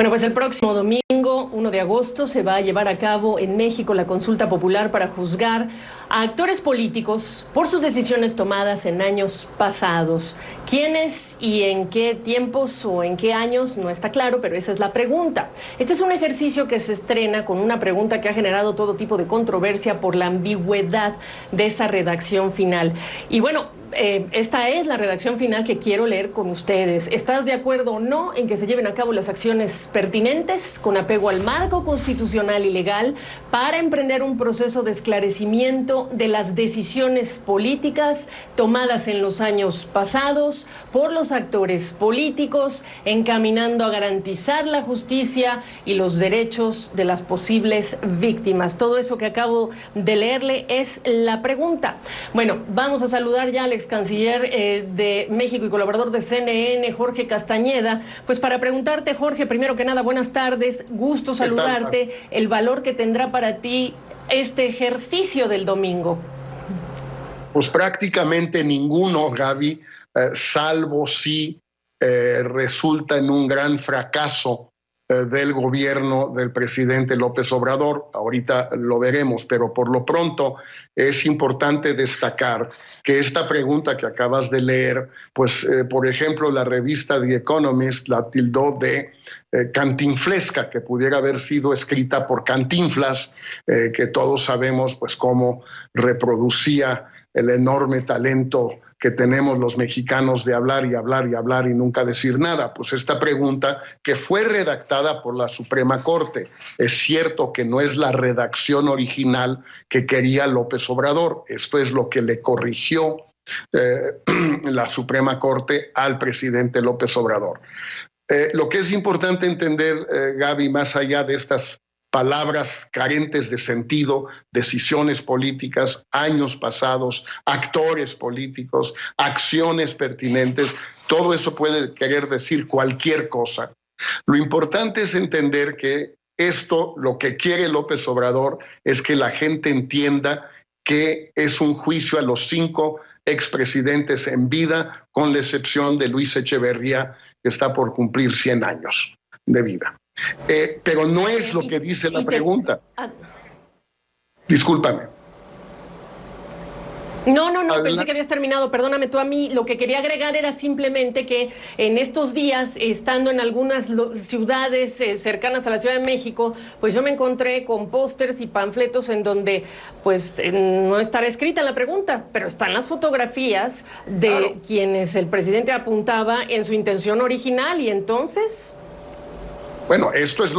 Bueno, pues el próximo domingo, 1 de agosto, se va a llevar a cabo en México la consulta popular para juzgar a actores políticos por sus decisiones tomadas en años pasados. ¿Quiénes y en qué tiempos o en qué años? No está claro, pero esa es la pregunta. Este es un ejercicio que se estrena con una pregunta que ha generado todo tipo de controversia por la ambigüedad de esa redacción final. Y bueno, esta es la redacción final que quiero leer con ustedes. ¿Estás de acuerdo o no en que se lleven a cabo las acciones pertinentes con apego al marco constitucional y legal para emprender un proceso de esclarecimiento de las decisiones políticas tomadas en los años pasados por los actores políticos, encaminando a garantizar la justicia y los derechos de las posibles víctimas? Todo eso que acabo de leerle es la pregunta. Bueno, vamos a saludar ya al ex canciller de México y colaborador de CNN, Jorge Castañeda, pues para preguntarte, Jorge, primero que nada, buenas tardes, gusto saludarte, el valor que tendrá para ti este ejercicio del domingo. Pues prácticamente ninguno, Gaby, salvo si resulta en un gran fracaso del gobierno del presidente López Obrador. Ahorita lo veremos, pero por lo pronto es importante destacar que esta pregunta que acabas de leer, pues por ejemplo la revista The Economist la tildó de cantinflesca, que pudiera haber sido escrita por Cantinflas, que todos sabemos pues cómo reproducía el enorme talento que tenemos los mexicanos de hablar y hablar y hablar y nunca decir nada. Pues esta pregunta, que fue redactada por la Suprema Corte, es cierto que no es la redacción original que quería López Obrador. Esto es lo que le corrigió la Suprema Corte al presidente López Obrador. Lo que es importante entender, Gaby, más allá de estas palabras carentes de sentido, decisiones políticas, años pasados, actores políticos, acciones pertinentes, todo eso puede querer decir cualquier cosa. Lo importante es entender que esto, lo que quiere López Obrador, es que la gente entienda que es un juicio a los 5 expresidentes en vida, con la excepción de Luis Echeverría, que está por cumplir 100 años de vida. Pero no es lo que dice la pregunta. Discúlpame. No, pensé que habías terminado, perdóname tú a mí. Lo que quería agregar era simplemente que en estos días, estando en algunas ciudades cercanas a la Ciudad de México, pues yo me encontré con pósters y panfletos en donde pues no estará escrita la pregunta, pero están las fotografías de quienes el presidente apuntaba en su intención original, y entonces... Bueno, esto es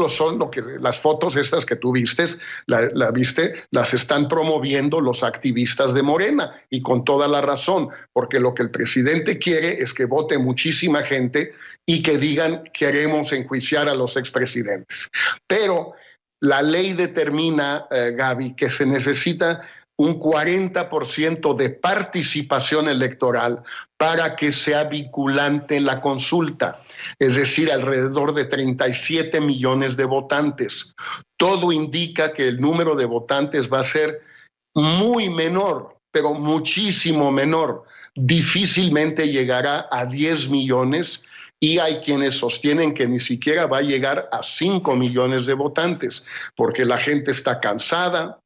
las fotos estas que tú viste, las están promoviendo los activistas de Morena, y con toda la razón, porque lo que el presidente quiere es que vote muchísima gente y que digan queremos enjuiciar a los expresidentes. Pero la ley determina, Gaby, que se necesita un 40% de participación electoral para que sea vinculante la consulta, es decir, alrededor de 37 millones de votantes. Todo indica que el número de votantes va a ser muy menor, pero muchísimo menor. Difícilmente llegará a 10 millones, y hay quienes sostienen que ni siquiera va a llegar a 5 millones de votantes, porque la gente está cansada.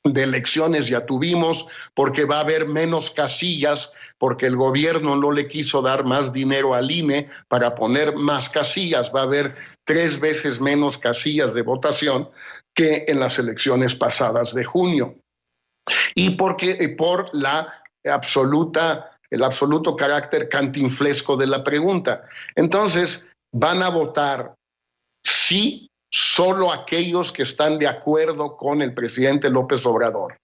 De elecciones ya tuvimos, porque va a haber menos casillas, porque el gobierno no le quiso dar más dinero al INE para poner más casillas. Va a haber 3 veces menos casillas de votación que en las elecciones pasadas de junio. Y por el absoluto carácter cantinflesco de la pregunta. Entonces, van a votar sí solo aquellos que están de acuerdo con el presidente López Obrador.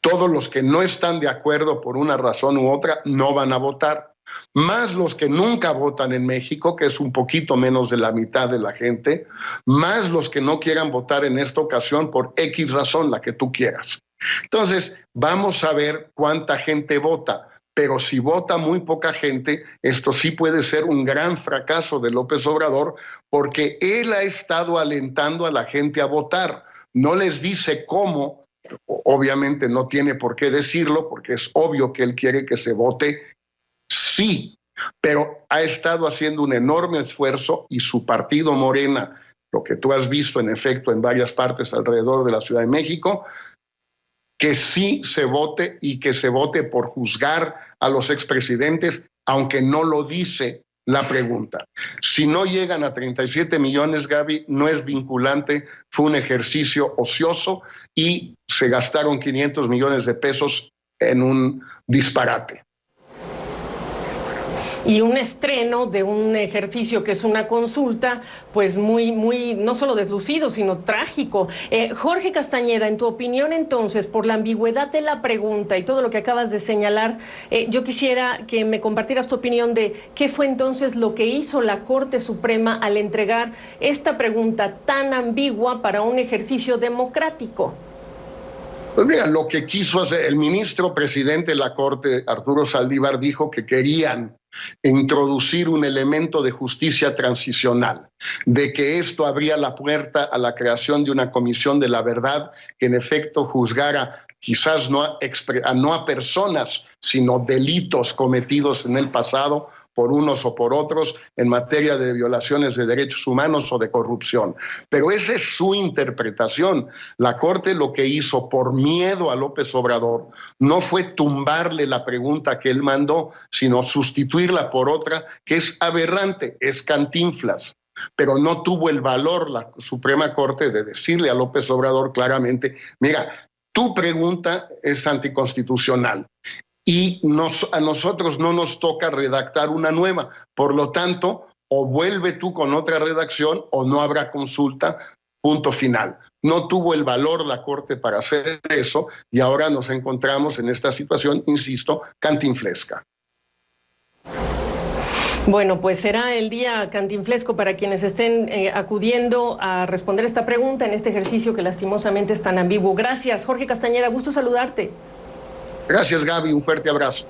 Todos los que no están de acuerdo por una razón u otra no van a votar. Más los que nunca votan en México, que es un poquito menos de la mitad de la gente, más los que no quieran votar en esta ocasión por X razón, la que tú quieras. Entonces, vamos a ver cuánta gente vota. Pero si vota muy poca gente, esto sí puede ser un gran fracaso de López Obrador, porque él ha estado alentando a la gente a votar. No les dice cómo, obviamente no tiene por qué decirlo, porque es obvio que él quiere que se vote sí pero ha estado haciendo un enorme esfuerzo y su partido Morena, lo que tú has visto en efecto en varias partes alrededor de la Ciudad de México, que sí se vote y que se vote por juzgar a los expresidentes, aunque no lo dice la pregunta. Si no llegan a 37 millones, Gaby, no es vinculante, fue un ejercicio ocioso y se gastaron 500 millones de pesos en un disparate. Y un estreno de un ejercicio que es una consulta, pues muy, no solo deslucido, sino trágico. Jorge Castañeda, en tu opinión entonces, por la ambigüedad de la pregunta y todo lo que acabas de señalar, yo quisiera que me compartieras tu opinión de qué fue entonces lo que hizo la Corte Suprema al entregar esta pregunta tan ambigua para un ejercicio democrático. Pues mira, lo que quiso hacer el ministro presidente de la Corte, Arturo Saldívar, dijo que querían introducir un elemento de justicia transicional, de que esto abría la puerta a la creación de una comisión de la verdad que en efecto juzgara quizás no a personas, sino delitos cometidos en el pasado por unos o por otros en materia de violaciones de derechos humanos o de corrupción. Pero esa es su interpretación. La Corte lo que hizo por miedo a López Obrador no fue tumbarle la pregunta que él mandó, sino sustituirla por otra que es aberrante, es Cantinflas. Pero no tuvo el valor la Suprema Corte de decirle a López Obrador claramente, mira, tu pregunta es anticonstitucional y a nosotros no nos toca redactar una nueva. Por lo tanto, o vuelve tú con otra redacción o no habrá consulta, punto final. No tuvo el valor la Corte para hacer eso y ahora nos encontramos en esta situación, insisto, cantinflesca. Bueno, pues será el día cantinflesco para quienes estén acudiendo a responder esta pregunta en este ejercicio que lastimosamente es tan ambiguo. Gracias, Jorge Castañeda, gusto saludarte. Gracias, Gaby, un fuerte abrazo.